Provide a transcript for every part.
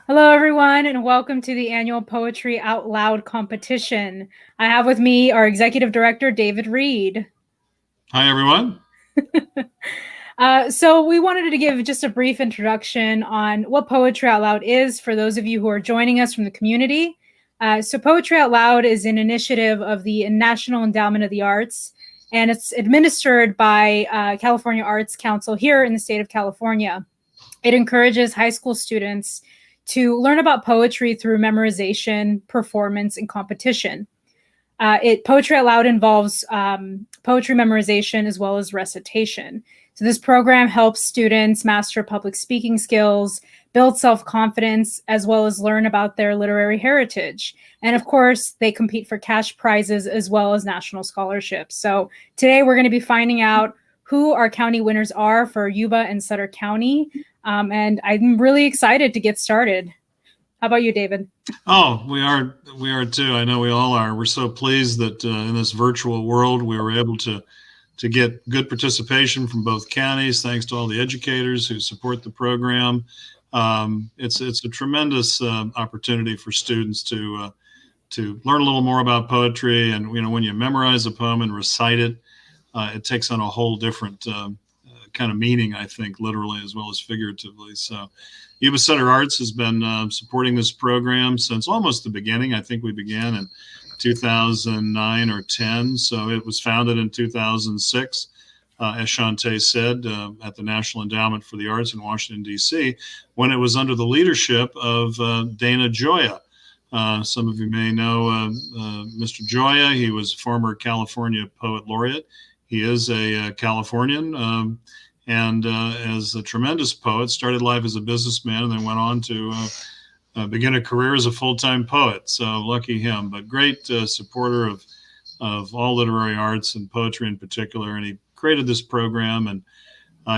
Hello, everyone, and welcome to the annual Poetry Out Loud competition. I have with me our executive director, David Reed. Hi, everyone. So we wanted to give just a brief introduction on what Poetry Out Loud is for those of you who are joining us from the community. So Poetry Out Loud is an initiative of the National Endowment of the Arts, and it's administered by California Arts Council here in the state of California. It encourages high school students to learn about poetry through memorization, performance, and competition. Poetry Out Loud involves poetry memorization as well as recitation. So this program helps students master public speaking skills, build self-confidence, as well as learn about their literary heritage. And of course, they compete for cash prizes as well as national scholarships. So today we're going to be finding out who our county winners are for Yuba and Sutter County. And I'm really excited to get started. How about you, David? Oh, we are too. I know we all are. We're so pleased that in this virtual world we were able to get good participation from both counties. Thanks to all the educators who support the program. It's a tremendous opportunity for students to learn a little more about poetry. And when you memorize a poem and recite it, it takes on a whole different kind of meaning, I think, literally as well as figuratively. So YubaSutterArts has been supporting this program since almost the beginning. I think we began in 2009 or 10. So it was founded in 2006, as Shantae said, at the National Endowment for the Arts in Washington, D.C., when it was under the leadership of Dana Gioia. Some of you may know Mr. Gioia. He was a former California Poet Laureate. He is a Californian, and as a tremendous poet, started life as a businessman and then went on to begin a career as a full-time poet. So lucky him, but great supporter of all literary arts and poetry in particular. And he created this program, and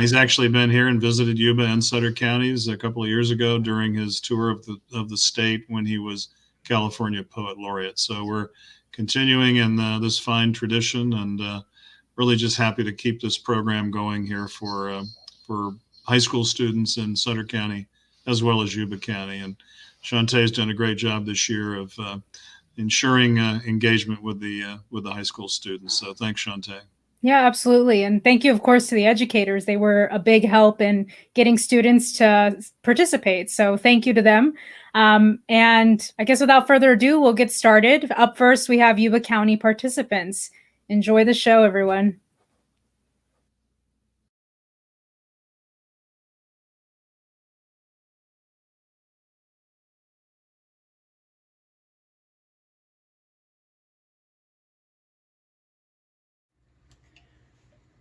he's actually been here and visited Yuba and Sutter counties a couple of years ago during his tour of the state when he was California Poet Laureate. So we're continuing in this fine tradition, and really just happy to keep this program going here for high school students in Sutter County as well as Yuba County. And Shantae's done a great job this year of ensuring engagement with the high school students. So thanks, Shantae. Yeah, absolutely. And thank you, of course, to the educators. They were a big help in getting students to participate. So thank you to them. And I guess without further ado, we'll get started. Up first, we have Yuba County participants. Enjoy the show, everyone.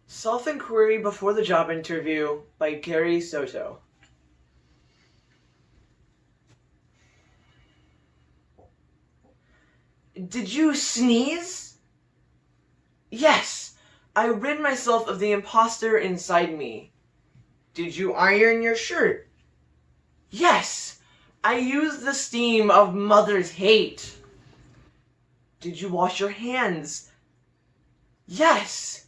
Self-Inquiry Before the Job Interview by Gary Soto. Did you sneeze? Yes, I rid myself of the imposter inside me. Did you iron your shirt? Yes, I used the steam of mother's hate. Did you wash your hands? Yes,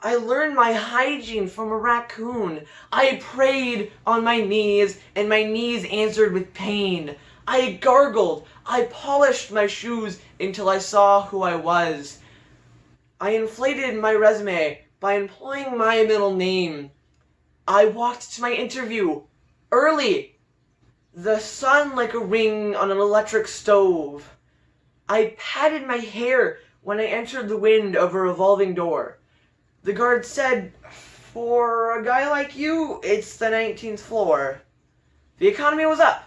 I learned my hygiene from a raccoon. I prayed on my knees, and my knees answered with pain. I gargled. I polished my shoes until I saw who I was. I inflated my resume by employing my middle name. I walked to my interview early. The sun like a ring on an electric stove. I patted my hair when I entered the wind of a revolving door. The guard said, "For a guy like you, it's the 19th floor." The economy was up.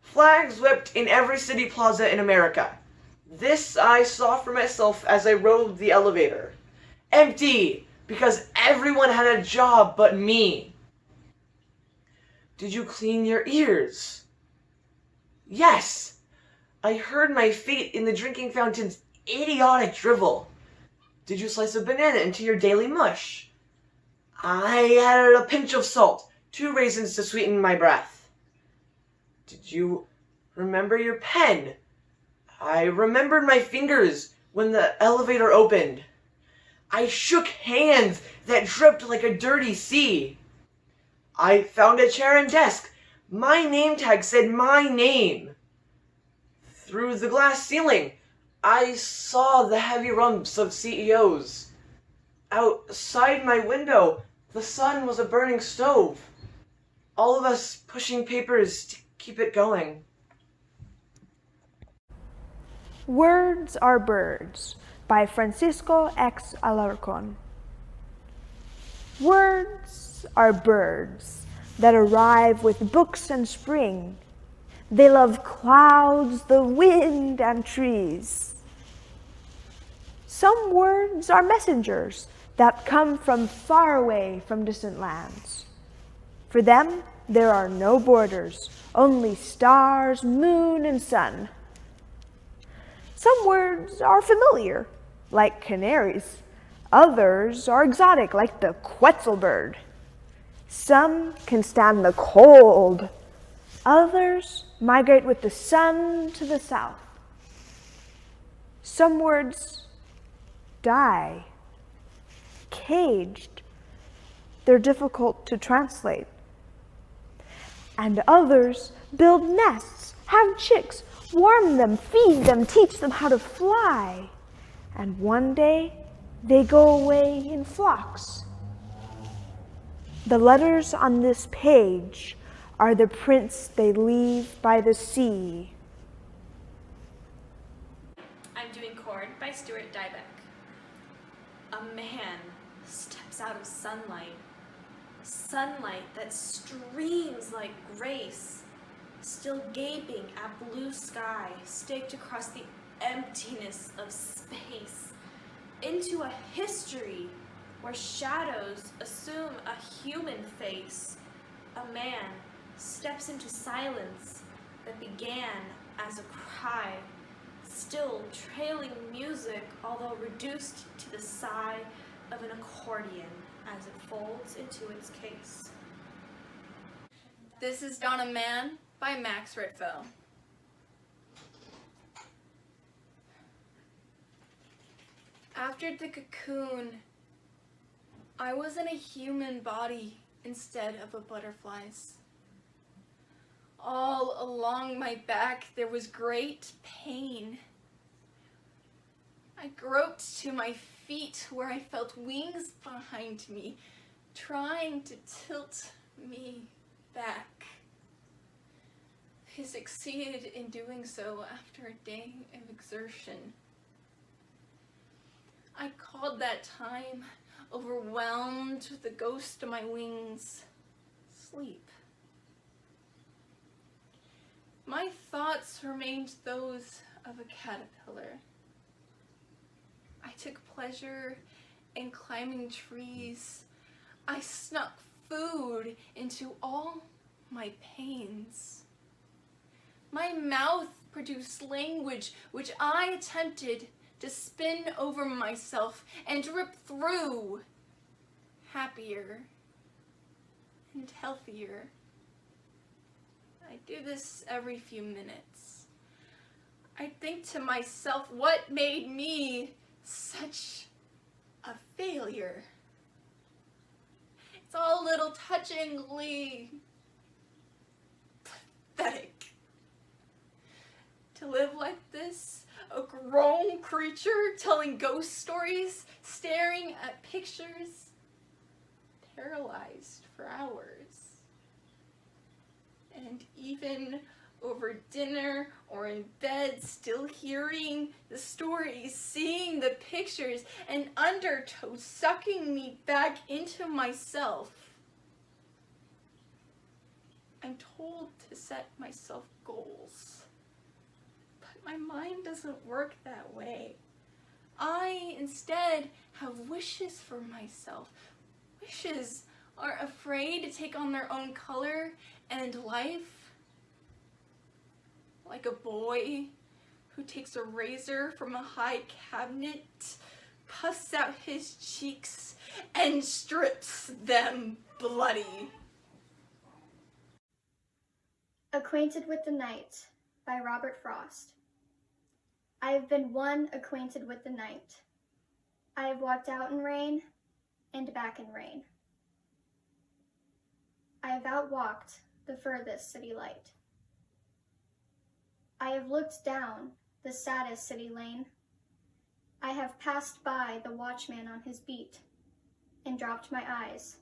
Flags whipped in every city plaza in America. This I saw for myself as I rode the elevator. Empty, because everyone had a job but me. Did you clean your ears? Yes. I heard my fate in the drinking fountain's idiotic drivel. Did you slice a banana into your daily mush? I added a pinch of salt, 2 raisins to sweeten my breath. Did you remember your pen? I remembered my fingers when the elevator opened. I shook hands that dripped like a dirty sea. I found a chair and desk My name tag said my name. Through the glass ceiling, I saw the heavy rumps of CEOs. Outside my window, the sun was a burning stove. All of us pushing papers to keep it going. Words Are Birds by Francisco X. Alarcón. Words are birds that arrive with books and spring. They love clouds, the wind, and trees. Some words are messengers that come from far away from distant lands. For them, there are no borders, only stars, moon, and sun. Some words are familiar, like canaries. Others are exotic, like the quetzal bird. Some can stand the cold. Others migrate with the sun to the south. Some words die, caged. They're difficult to translate. And others build nests, have chicks, warm them, feed them, teach them how to fly. And one day, they go away in flocks. The letters on this page are the prints they leave by the sea. I'm doing Chord by Stuart Dybeck. A man steps out of sunlight. Sunlight that streams like grace, still gaping at blue sky, staked across the emptiness of space, into a history where shadows assume a human face. A man steps into silence that began as a cry, still trailing music, although reduced to the sigh of an accordion as it folds into its case. This is Donna Man by Max Ritfo. After the cocoon, I was in a human body instead of a butterfly's. All along my back there was great pain. I groped to my feet where I felt wings behind me, trying to tilt me back. I succeeded in doing so after a day of exertion. I called that time, overwhelmed with the ghost of my wings, sleep. My thoughts remained those of a caterpillar. I took pleasure in climbing trees. I snuck food into all my pains. My mouth produced language which I attempted to spin over myself and rip through, happier and healthier. I do this every few minutes. I think to myself, what made me such a failure? It's all a little touchingly pathetic. To live like this, a grown creature telling ghost stories, staring at pictures, paralyzed for hours. And even over dinner or in bed, still hearing the stories, seeing the pictures, and undertow sucking me back into myself. I'm told to set myself goals, but my mind doesn't work that way. I instead have wishes for myself. Wishes are afraid to take on their own color and life. Like a boy who takes a razor from a high cabinet, puffs out his cheeks, and strips them bloody. Acquainted with the Night by Robert Frost. I have been one acquainted with the night. I have walked out in rain and back in rain. I have outwalked the furthest city light. I have looked down the saddest city lane. I have passed by the watchman on his beat and dropped my eyes,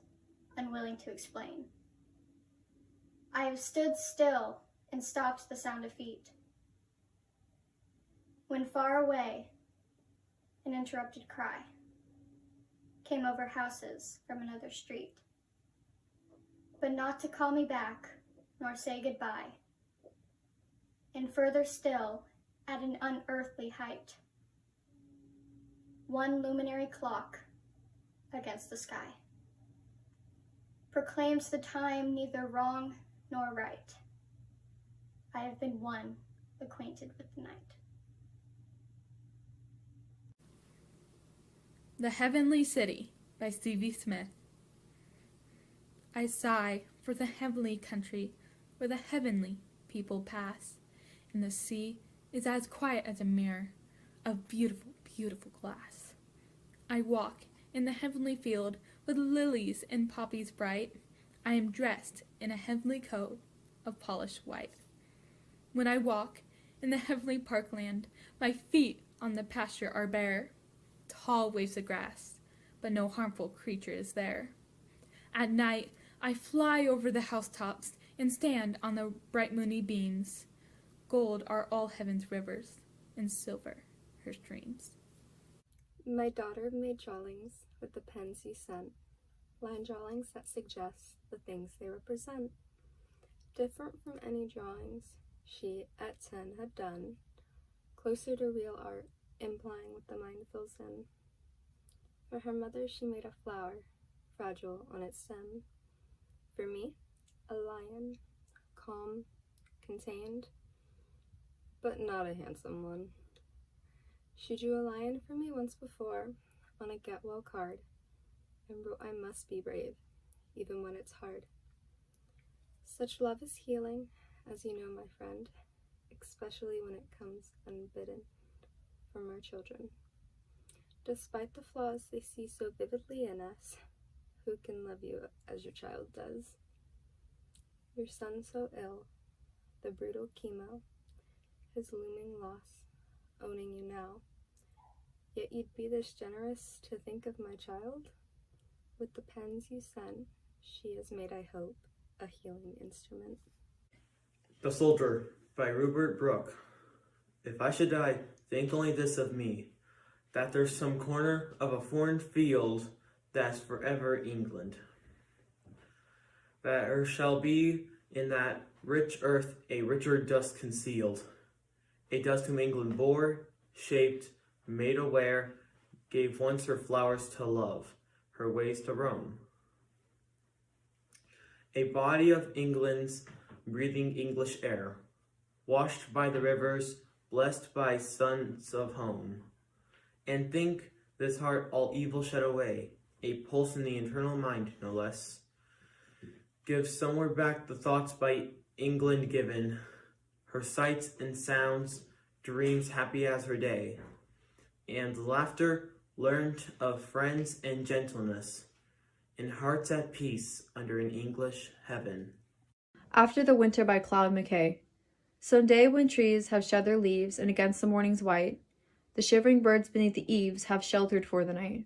unwilling to explain. I have stood still and stopped the sound of feet, when far away an interrupted cry came over houses from another street, but not to call me back nor say goodbye. And further still, at an unearthly height, one luminary clock against the sky proclaims the time neither wrong nor right. I have been one acquainted with the night. The Heavenly City by C.V. Smith. I sigh for the heavenly country where the heavenly people pass, and the sea is as quiet as a mirror of beautiful, beautiful glass. I walk in the heavenly field with lilies and poppies bright. I am dressed in a heavenly coat of polished white. When I walk in the heavenly parkland, my feet on the pasture are bare. Tall waves of grass, but no harmful creature is there. At night, I fly over the housetops and stand on the bright moony beams. Gold are all heaven's rivers, and silver her streams. My daughter made drawings with the pens you sent, line drawings that suggest the things they represent. Different from any drawings she at 10 had done, closer to real art, implying what the mind fills in. For her mother she made a flower, fragile on its stem. For me, a lion, calm, contained, but not a handsome one. She drew a lion for me once before on a get well card, and wrote I must be brave, even when it's hard. Such love is healing, as you know, my friend, especially when it comes unbidden from our children. Despite the flaws they see so vividly in us, who can love you as your child does? Your son so ill, the brutal chemo, his looming loss, owning you now. Yet you'd be this generous to think of my child? With the pens you sent, she has made, I hope, a healing instrument. The Soldier by Rupert Brooke. If I should die, think only this of me, that there's some corner of a foreign field that's forever England. That there shall be in that rich earth a richer dust concealed, a dust whom England bore, shaped, made aware, gave once her flowers to love, her ways to roam. A body of England's breathing English air, washed by the rivers, blessed by sons of home. And think this heart all evil shed away, a pulse in the internal mind, no less. Give somewhere back the thoughts by England given, her sights and sounds, dreams happy as her day, and laughter learned of friends and gentleness, and hearts at peace under an English heaven. After the Winter by Claude McKay. Some day when trees have shed their leaves and against the morning's white, the shivering birds beneath the eaves have sheltered for the night.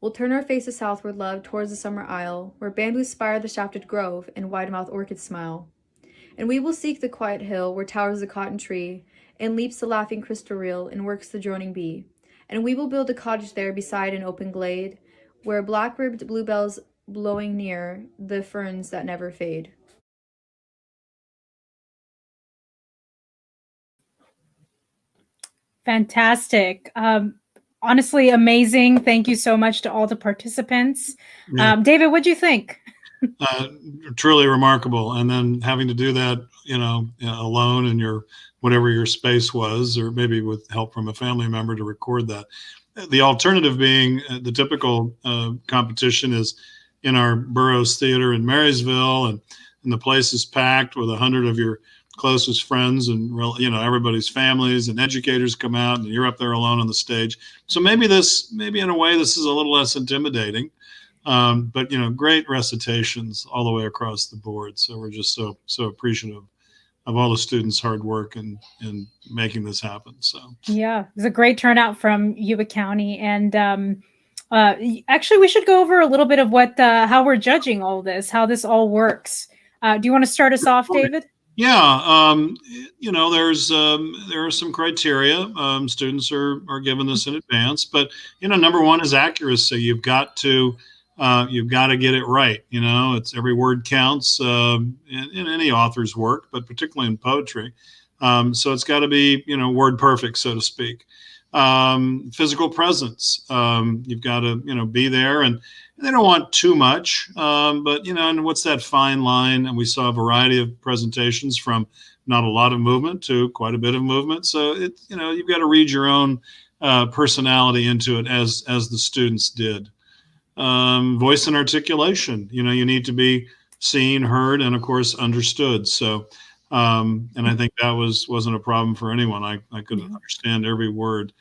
We'll turn our faces southward, love, towards the summer isle, where bamboos spire the shafted grove and wide-mouthed orchids smile. And we will seek the quiet hill where towers the cotton tree, and leaps the laughing crystal reel, and works the droning bee. And we will build a cottage there beside an open glade, where black-ribbed bluebells blowing near the ferns that never fade. Fantastic. Honestly, amazing. Thank you so much to all the participants. Yeah. David, what'd you think? Truly remarkable. And then having to do that, alone in your, whatever your space was, or maybe with help from a family member to record that. The alternative being the typical competition is in our Burroughs Theater in Marysville, and the place is packed with 100 of your closest friends and everybody's families, and educators come out, and you're up there alone on the stage. So maybe in a way this is a little less intimidating. But great recitations all the way across the board. So we're just so appreciative of all the students' hard work and making this happen. So yeah, it was a great turnout from Yuba County, and actually, we should go over a little bit of what how we're judging all this, how this all works. Do you want to start us off, David? Yeah, there are some criteria. Students are given this in advance, but number one is accuracy. You've got to get it right. It's every word counts in any author's work, but particularly in poetry. So it's got to be word perfect, so to speak. Physical presence. You've got to be there, and they don't want too much, but and what's that fine line? And we saw a variety of presentations from not a lot of movement to quite a bit of movement. So you've got to read your own personality into it, as the students did. Voice and articulation. You need to be seen, heard, and of course understood. So, and I think that wasn't a problem for anyone. I could understand every word.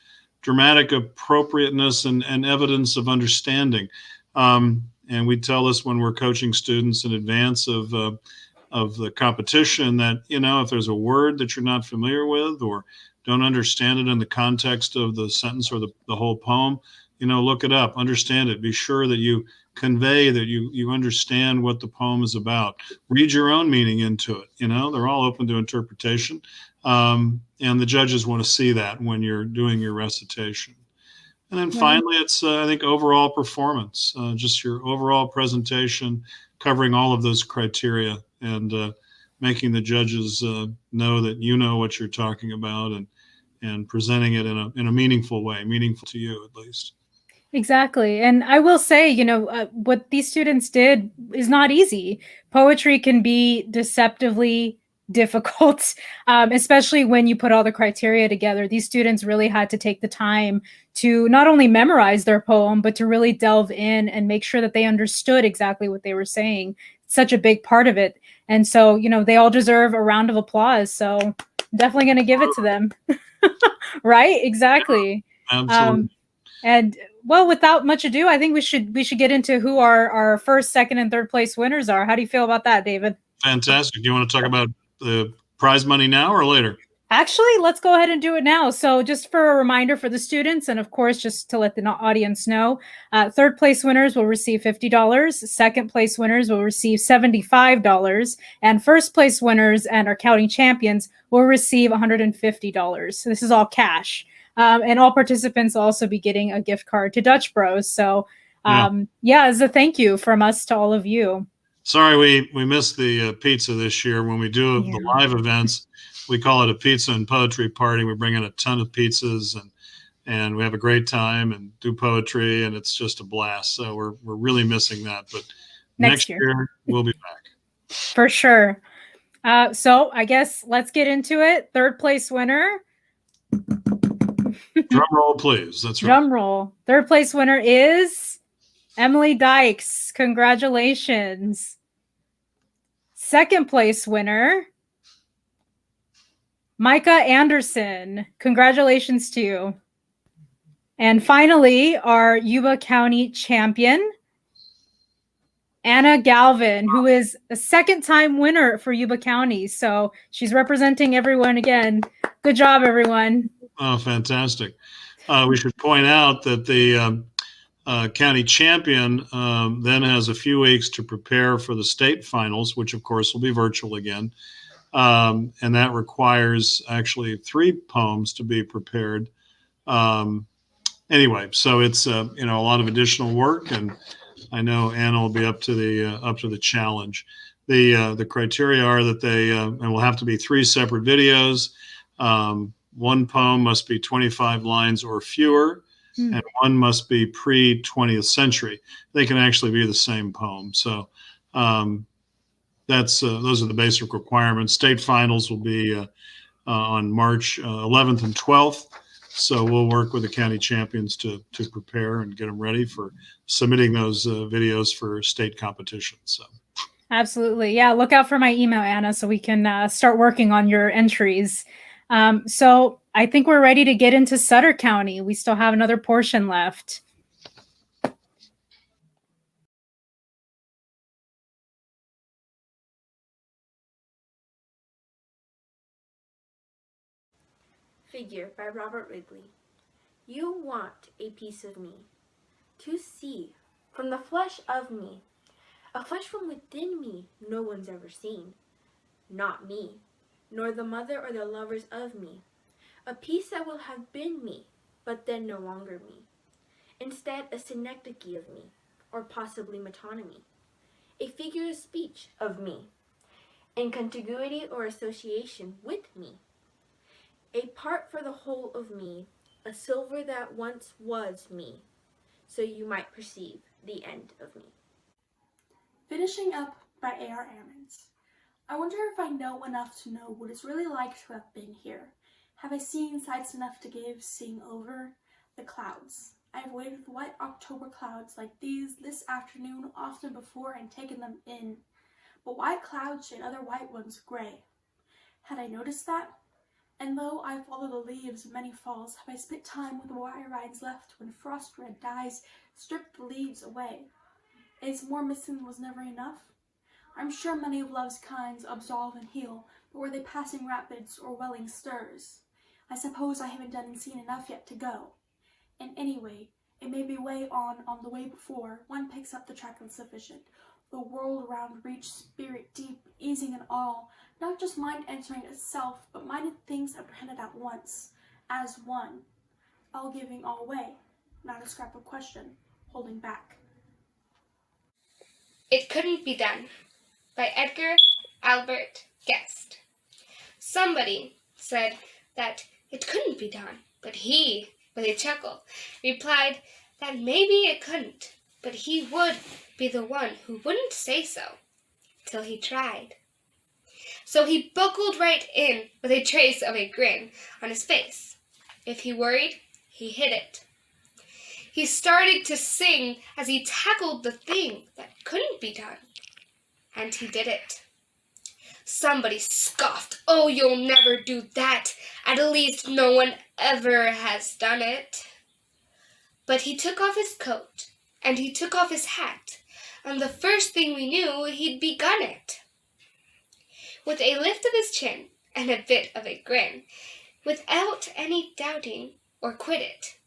Dramatic appropriateness and evidence of understanding. And we tell this when we're coaching students in advance of the competition, that if there's a word that you're not familiar with or don't understand it in the context of the sentence or the whole poem, look it up, understand it, be sure that you convey that you understand what the poem is about. Read your own meaning into it. They're all open to interpretation, and the judges want to see that when you're doing your recitation. And then finally, it's, I think, overall performance, just your overall presentation, covering all of those criteria, and making the judges know that you know what you're talking about, and presenting it in a meaningful way, meaningful to you at least. Exactly. And I will say, what these students did is not easy. Poetry can be deceptively difficult, especially when you put all the criteria together. These students really had to take the time to not only memorize their poem, but to really delve in and make sure that they understood exactly what they were saying. It's such a big part of it. And so, they all deserve a round of applause. So I'm definitely going to give it to them. Right? Exactly. Yeah, absolutely. And well, without much ado, I think we should get into who our first, second, and third place winners are. How do you feel about that, David? Fantastic. Do you want to talk about the prize money now or later? Actually, let's go ahead and do it now. So just for a reminder for the students, and of course, just to let the audience know, third place winners will receive $50. Second place winners will receive $75. And first place winners and our county champions will receive $150. So this is all cash. And all participants will also be getting a gift card to Dutch Bros. So as a thank you from us to all of you. Sorry, we missed the pizza this year. When we do the live events, we call it a pizza and poetry party. We bring in a ton of pizzas and we have a great time and do poetry, and it's just a blast. So we're really missing that. But next year we'll be back. For sure. So I guess let's get into it. Third place winner. Drum roll, please. That's right. Drum roll. Third place winner is Emily Dykes. Congratulations. Second place winner, Micah Anderson. Congratulations to you. And finally, our Yuba County champion, Anna Galvin, who is a second-time winner for Yuba County. So she's representing everyone again. Good job, everyone. Oh, fantastic. We should point out that the county champion then has a few weeks to prepare for the state finals, which of course will be virtual again. And that requires actually 3 poems to be prepared. Anyway, so it's a lot of additional work, and I know Anna will be up to the challenge. The criteria are that they and will have to be 3 separate videos. One poem must be 25 lines or fewer, and one must be pre-20th century. They can actually be the same poem. So those are the basic requirements. State finals will be on March 11th and 12th. So we'll work with the county champions to prepare and get them ready for submitting those videos for state competition. So. Absolutely. Yeah. Look out for my email, Anna, so we can start working on your entries. So I think we're ready to get into Sutter County. We still have another portion left. Figure by Robert Wrigley. You want a piece of me, to see from the flesh of me, a flesh from within me no one's ever seen, not me, nor the mother or the lovers of me, a piece that will have been me, but then no longer me, instead a synecdoche of me, or possibly metonymy, a figure of speech of me, in contiguity or association with me, a part for the whole of me, a silver that once was me, so you might perceive the end of me. Finishing up by A.R. Ammons. I wonder if I know enough to know what it's really like to have been here. Have I seen sights enough to give seeing over the clouds? I have waited with white October clouds like these this afternoon often before and taken them in. But white clouds shade other white ones gray. Had I noticed that? And though I follow the leaves of many falls, have I spent time with the wire rides left when frost red dyes stripped the leaves away? Is more missing was never enough? I'm sure many of love's kinds absolve and heal, but were they passing rapids or welling stirs? I suppose I haven't done and seen enough yet to go. And anyway, it may be way on the way before one picks up the track insufficient. The world around reach spirit deep, easing in all, not just mind entering itself, but minded things apprehended at once, as one, all giving all way, not a scrap of question, holding back. It Couldn't Be Done by Edgar Albert Guest. Somebody said that it couldn't be done, but he, with a chuckle, replied that maybe it couldn't, but he would be the one who wouldn't say so till he tried. So he buckled right in with a trace of a grin on his face. If he worried, he hid it. He started to sing as he tackled the thing that couldn't be done, and he did it. Somebody scoffed, "Oh, you'll never do that. At least no one ever has done it." But he took off his coat, and he took off his hat, and the first thing we knew, he'd begun it. With a lift of his chin and a bit of a grin, without any doubting or quit it,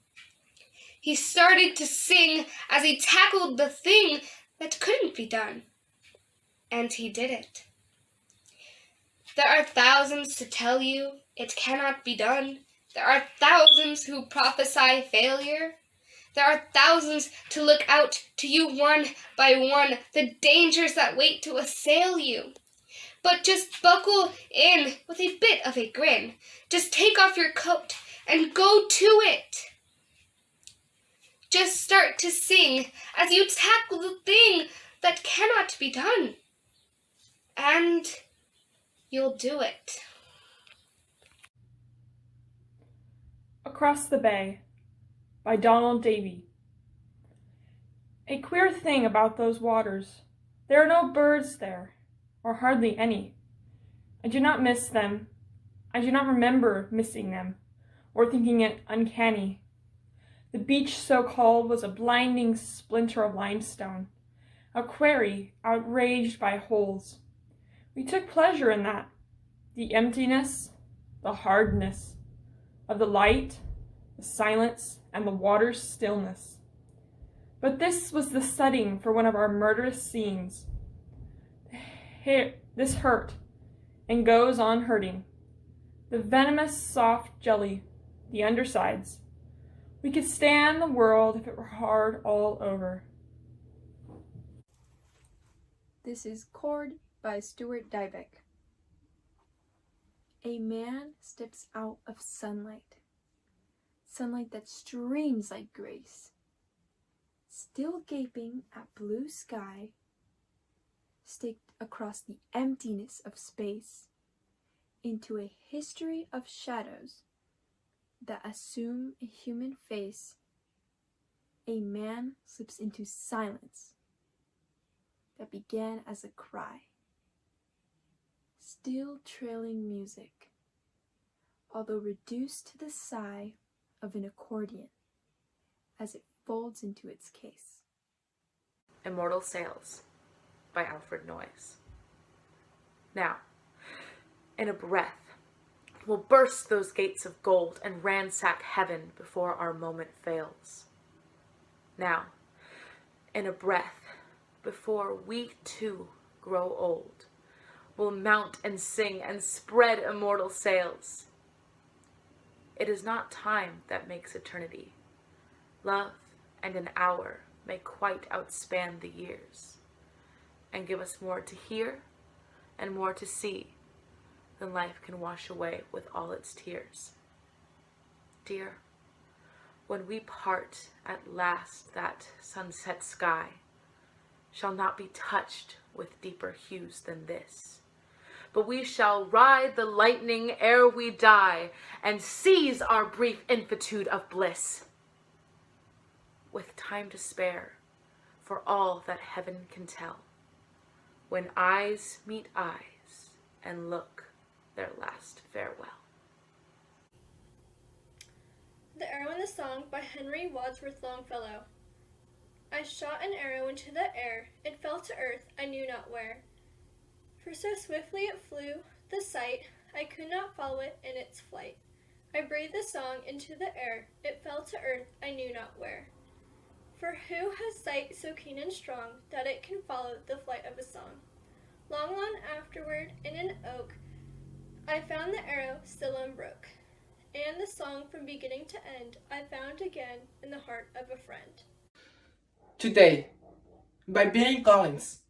he started to sing as he tackled the thing that couldn't be done, and he did it. There are thousands to tell you it cannot be done. There are thousands who prophesy failure. There are thousands to look out to you one by one, the dangers that wait to assail you. But just buckle in with a bit of a grin. Just take off your coat and go to it. Just start to sing as you tackle the thing that cannot be done. And you'll do it. Across the Bay by Donald Davy. A queer thing about those waters. There are no birds there, or hardly any. I do not miss them. I do not remember missing them, or thinking it uncanny. The beach so-called was a blinding splinter of limestone, a quarry outraged by holes. We took pleasure in that, the emptiness, the hardness of the light, the silence, and the water's stillness. But this was the setting for one of our murderous scenes. This hurt, and goes on hurting. The venomous soft jelly, the undersides. We could stand the world if it were hard all over. This is Cord by Stuart Dybek. A man steps out of sunlight, sunlight that streams like grace, still gaping at blue sky, staked across the emptiness of space, into a history of shadows that assume a human face. A man slips into silence that began as a cry, still trailing music, although reduced to the sigh of an accordion as it folds into its case. Immortal Sails by Alfred Noyes. Now, in a breath, We'll burst those gates of gold and ransack heaven before our moment fails. Now, in a breath, before we too grow old, we'll mount and sing and spread immortal sails. It is not time that makes eternity. Love and an hour may quite outspan the years, and give us more to hear and more to see than life can wash away with all its tears. Dear, when we part at last, that sunset sky shall not be touched with deeper hues than this, but we shall ride the lightning ere we die and seize our brief infinitude of bliss, with time to spare for all that heaven can tell, when eyes meet eyes and look their last farewell. The Arrow in the Song by Henry Wadsworth Longfellow. I shot an arrow into the air, it fell to earth, I knew not where. For so swiftly it flew, the sight, I could not follow it in its flight. I breathed the song into the air, it fell to earth, I knew not where. For who has sight so keen and strong, that it can follow the flight of a song? Long, long afterward, in an oak, I found the arrow still unbroke, and the song from beginning to end I found again in the heart of a friend. Today, by Billy Collins.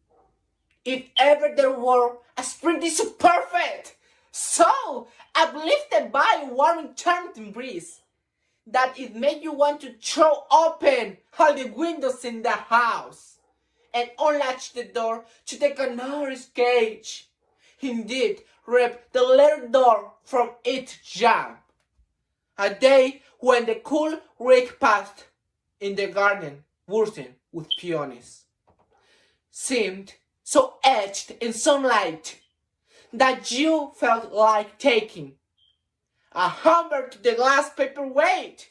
If ever there were a spring so perfect, so uplifted by a warm charming breeze, that it made you want to throw open all the windows in the house and unlatch the door to take a canary's cage. Indeed, rip the little door from its jam. A day when the cool rake passed in the garden, bursting with peonies, seemed so etched in sunlight that you felt like taking a hammer to the glass paperweight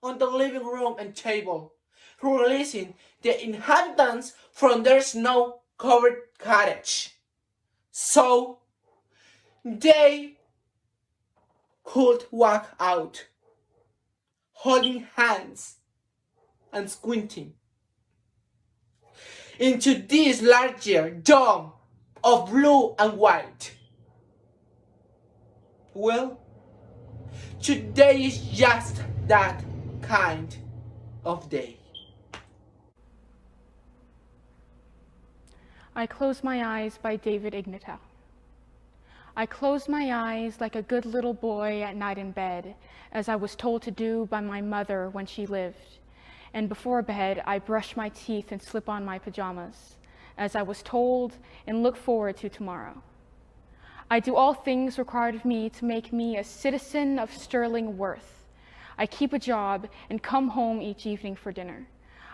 on the living room and table, releasing the inhabitants from their snow-covered cottage, so they could walk out, holding hands and squinting into this larger dome of blue and white. Well, today is just that kind of day. I Close My Eyes by David Ignatow. I closed my eyes like a good little boy at night in bed, as I was told to do by my mother when she lived. And before bed, I brush my teeth and slip on my pajamas, as I was told, and look forward to tomorrow. I do all things required of me to make me a citizen of sterling worth. I keep a job and come home each evening for dinner.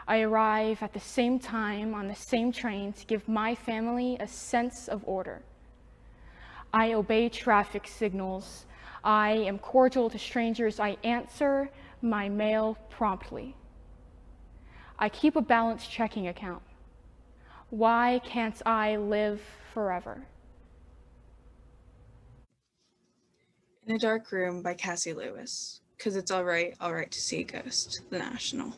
I arrive at the same time on the same train to give my family a sense of order. I obey traffic signals. I am cordial to strangers. I answer my mail promptly. I keep a balanced checking account. Why can't I live forever? In a Dark Room by Cassie Lewis. 'Cause it's all right to see a ghost. The National.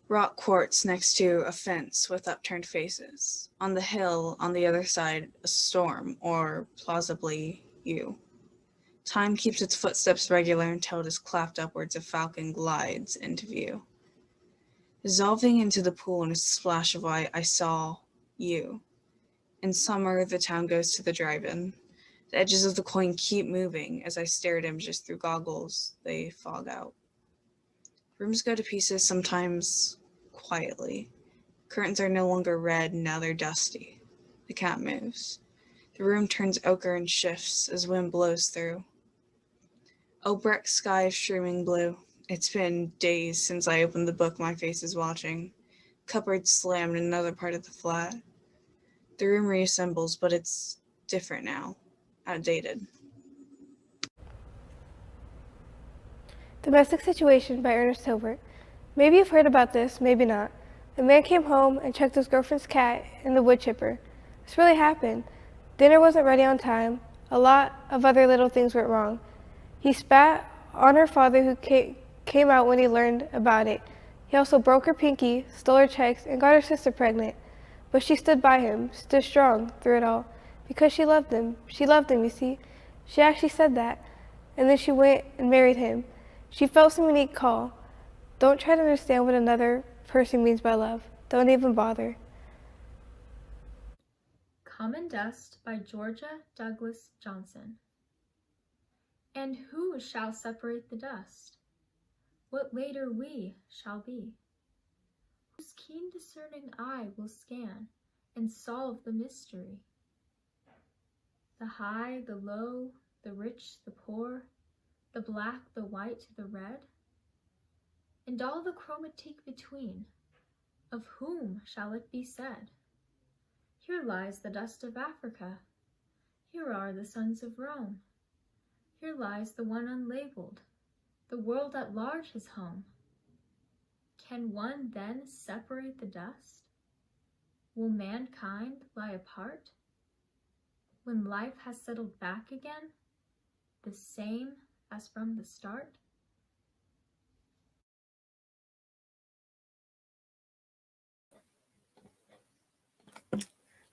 Rock quartz next to a fence with upturned faces. On the hill, on the other side, a storm, or plausibly you. Time keeps its footsteps regular until it is clapped upwards. A falcon glides into view. Dissolving into the pool in a splash of white, I saw you. In summer, the town goes to the drive-in. The edges of the coin keep moving. As I stare at images through goggles, they fog out. Rooms go to pieces, sometimes quietly. Curtains are no longer red, now they're dusty. The cat moves. The room turns ochre and shifts as wind blows through. Obrecht sky is streaming blue. It's been days since I opened the book my face is watching. Cupboard slammed in another part of the flat. The room reassembles, but it's different now. Outdated. Domestic Situation by Ernest Hilbert. Maybe you've heard about this, maybe not. A man came home and checked his girlfriend's cat in the wood chipper. This really happened. Dinner wasn't ready on time. A lot of other little things went wrong. He spat on her father, who came out when he learned about it. He also broke her pinky, stole her checks, and got her sister pregnant. But she stood by him, stood strong through it all, because she loved him. She loved him, you see. She actually said that. And then she went and married him. She felt some unique call. Don't try to understand what another person means by love. Don't even bother. Common Dust by Georgia Douglas Johnson. And who shall separate the dust? What later we shall be? Whose keen discerning eye will scan and solve the mystery? The high, the low, the rich, the poor, the black, the white, the red, and all the chromatique between, of whom shall it be said? Here lies the dust of Africa, here are the sons of Rome, here lies the one unlabeled, the world at large his home. Can one then separate the dust? Will mankind lie apart? When life has settled back again, the same as from the start?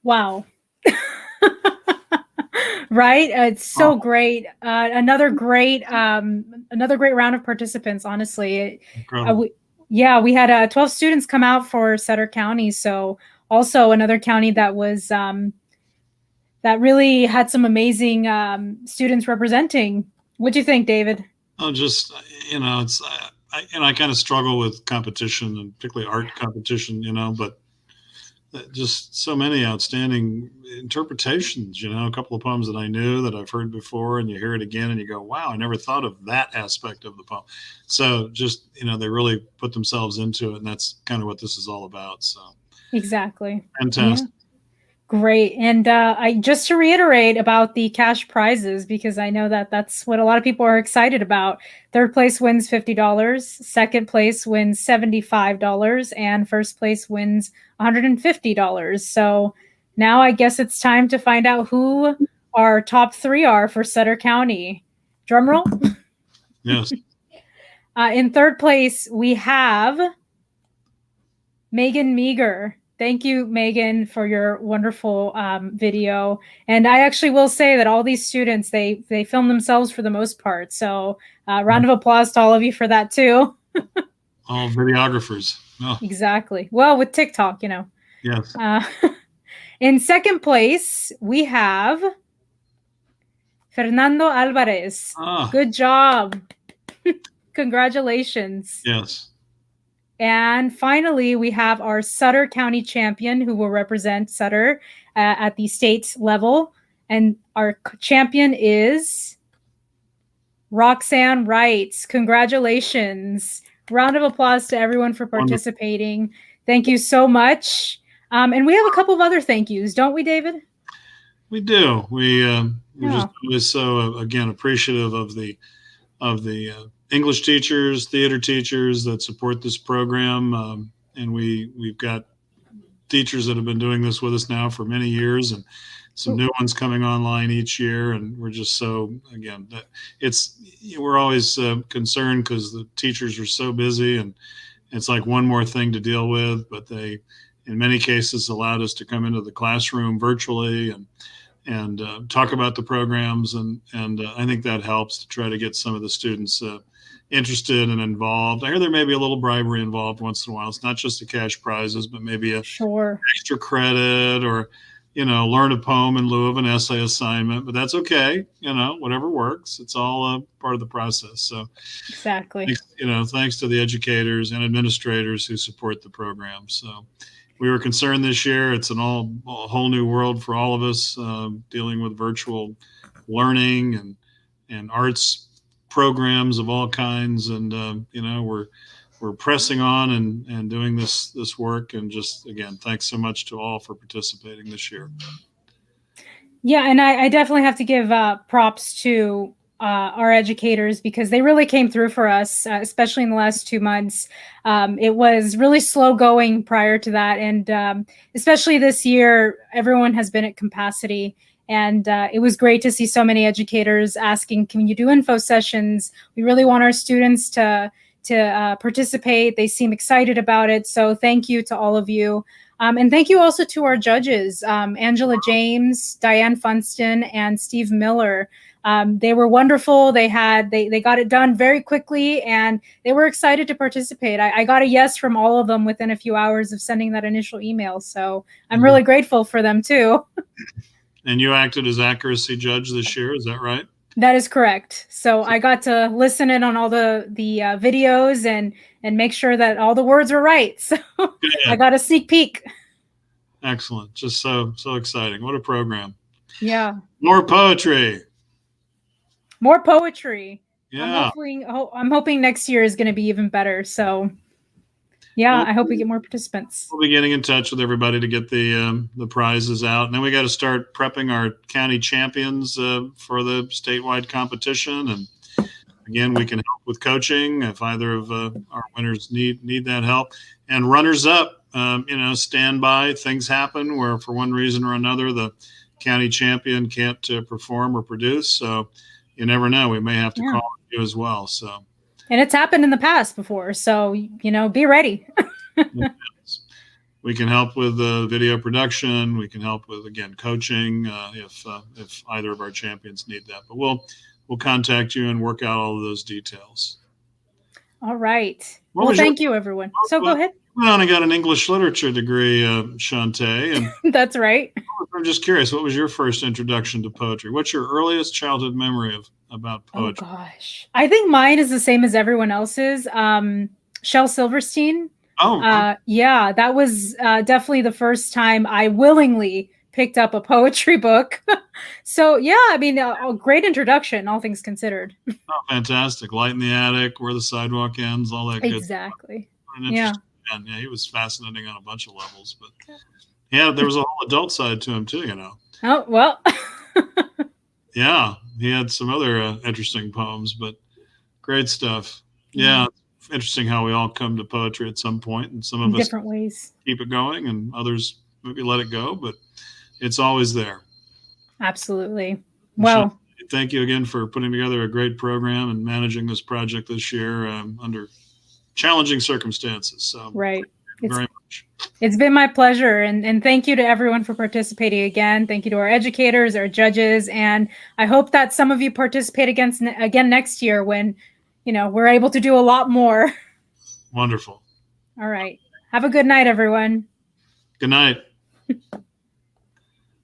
Wow. Right? It's so great. Another great round of participants, honestly. We had 12 students come out for Sutter County. So also another county that was that really had some amazing students representing. What do you think, David? Oh, just, it's, I kind of struggle with competition, and particularly art competition, but just so many outstanding interpretations, a couple of poems that I knew that I've heard before, and you hear it again and you go, wow, I never thought of that aspect of the poem. So just, they really put themselves into it, and that's kind of what this is all about. So exactly. Fantastic. Yeah. Great. And I just to reiterate about the cash prizes, because I know that that's what a lot of people are excited about. Third place wins $50, second place wins $75, and first place wins $150. So now I guess it's time to find out who our top three are for Sutter County. Drum roll. Yes. In third place, we have Megan Meager. Thank you, Megan, for your wonderful video. And I actually will say that all these students, they film themselves for the most part. So round of applause to all of you for that too. All videographers. Oh. Exactly. Well, with TikTok, Yes. In second place, we have Fernando Alvarez. Good job. Congratulations. Yes. And finally, we have our Sutter County champion who will represent Sutter at the state level. And our champion is Roxanne Wright. Congratulations. Round of applause to everyone for participating. Wonderful. Thank you so much. And we have a couple of other thank yous, don't we, David? We do. We're just always so, again, appreciative of the English teachers, theater teachers that support this program. And we've got teachers that have been doing this with us now for many years, and some new ones coming online each year. And we're just so, again, we're always concerned because the teachers are so busy, and it's like one more thing to deal with, but they, in many cases, allowed us to come into the classroom virtually and talk about the programs. And I think that helps to try to get some of the students interested and involved. I hear there may be a little bribery involved once in a while. It's not just the cash prizes, but maybe a extra credit, or, learn a poem in lieu of an essay assignment, but that's okay. Whatever works. It's all part of the process. So exactly. Thanks to the educators and administrators who support the program. So we were concerned this year. It's a whole new world for all of us, dealing with virtual learning and arts programs of all kinds. And, we're pressing on and doing this work. And just, again, thanks so much to all for participating this year. Yeah, and I definitely have to give props to our educators, because they really came through for us, especially in the last 2 months. It was really slow going prior to that. And especially this year, everyone has been at capacity. And it was great to see so many educators asking, can you do info sessions? We really want our students to participate. They seem excited about it. So thank you to all of you. And thank you also to our judges, Angela James, Diane Funston, and Steve Miller. They were wonderful. They got it done very quickly, and they were excited to participate. I got a yes from all of them within a few hours of sending that initial email. So I'm really grateful for them too. And you acted as accuracy judge this year, is that right? That is correct. So I got to listen in on all the videos and make sure that all the words were right. So I got a sneak peek. Excellent. Just so exciting. What a program. Yeah. More poetry. More poetry. Yeah. I'm hoping next year is going to be even better. So yeah, well, I hope we get more participants. We'll be getting in touch with everybody to get the prizes out. And then we got to start prepping our county champions for the statewide competition. And again, we can help with coaching if either of our winners need that help. And runners up, stand by. Things happen where for one reason or another, the county champion can't perform or produce. So you never know. We may have to call you as well. So. And it's happened in the past before. So, be ready. We can help with video production. We can help with, again, coaching if either of our champions need that. But we'll contact you and work out all of those details. All right. Well, thank you, everyone. So go ahead. You went on and got an English literature degree, Shantae. And that's right. I'm just curious, what was your first introduction to poetry? What's your earliest childhood memory about poetry? Oh, gosh. I think mine is the same as everyone else's. Shel Silverstein. Oh. Yeah, that was definitely the first time I willingly picked up a poetry book. So, yeah, I mean, a great introduction, all things considered. Oh, fantastic. Light in the Attic, Where the Sidewalk Ends, all that good Exactly. Yeah. Yeah, he was fascinating on a bunch of levels. But yeah, there was a whole adult side to him, too, Oh, well. Yeah, he had some other interesting poems, but great stuff. Yeah, it's interesting how we all come to poetry at some point, and some of us different ways keep it going, and others maybe let it go, but it's always there. Absolutely. Well, thank you again for putting together a great program and managing this project this year under challenging circumstances. So right. Very much. It's been my pleasure. And thank you to everyone for participating again. Thank you to our educators, our judges. And I hope that some of you participate again next year when, we're able to do a lot more. Wonderful. All right. Have a good night, everyone. Good night.